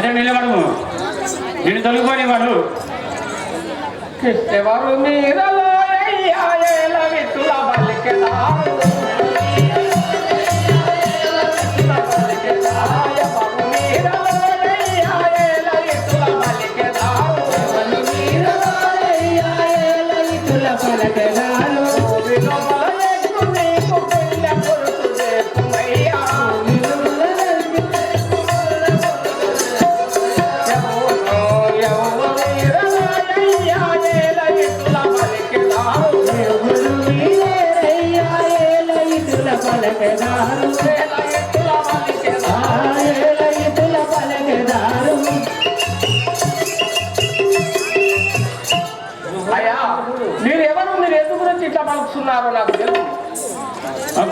మధ్య నిలబడము నేను తొలగిపోని వాడు ఎవరు మీరలో విత్తుల బలికెదారు అయ్యా మీరెవరు మీరు ఎందుకు గురించి ఇట్లా పలుకుతున్నారో నాకు తెలుసు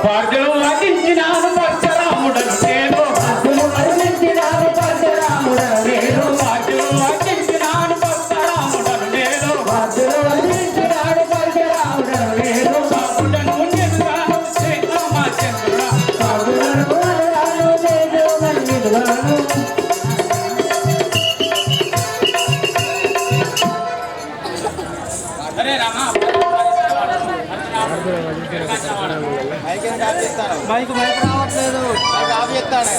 పార్కులు వాదించినాను పరశురాముడను నేను పార్కులు వాదించినాను పరశురాముడను నేను పార్కులు వాదించినాను పరశురాముడను నేను పార్కులు వాదించినాను పరశురాముడను నేను పాపుడను నిన్నుగాను శ్రీరామచంద్రుడా పాపుడను నిన్నుగాను అరే రామా మైక్ రావట్లేదు ఆఫ్ చేస్తాను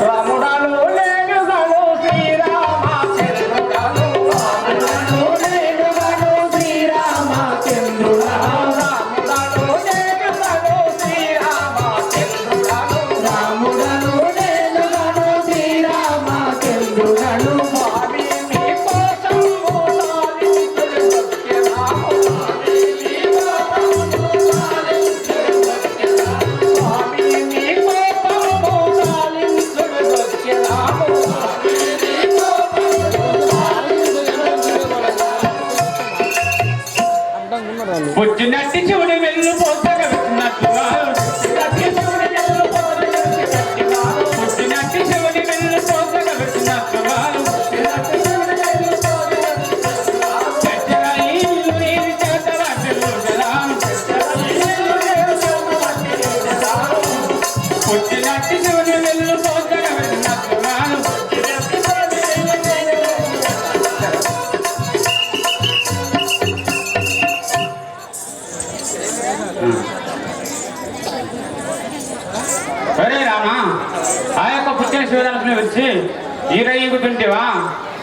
రాముడాలు లేనుగాను శ్రీరామచంద్రుడాను రాముడాలు లేనుగాను శ్రీరామచంద్రుడా రాముడాలు లేనుగాను శ్రీరామచంద్రుడాను రాముడాలు లేనుగాను శ్రీరామచంద్రుడాను స్వామి మీ కోసం మోసాలించుడు సత్యరాము పుట్టినట్టి శివుడి వెళ్ళు పోతగా పెట్టినట్లుగా పుట్టినట్టి శివుడి వెళ్ళు పోతగా పెట్టినట్లుగా పుట్టినట్టి శివుడి వెళ్ళు పోతగా పెట్టినట్లుగా సరే రామా ఆ యొక్క పుట్టిన శివరాత్రిని విడిచి ఈగుతుంటేవా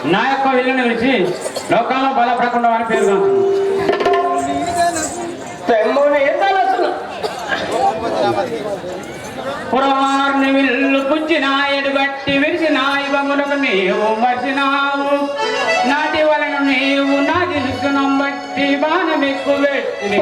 నా యొక్క విల్లుని విడిచి లోకంలో బలపడకుండా అని పేరు పురవారిని విల్లు పుచ్చి నాయుడు బట్టి విడిచి నాయములకు నీవు మర్చినావు నాటి వలన నీవు నా దిలుసునం బట్టి బాణం ఎక్కువ పెట్టి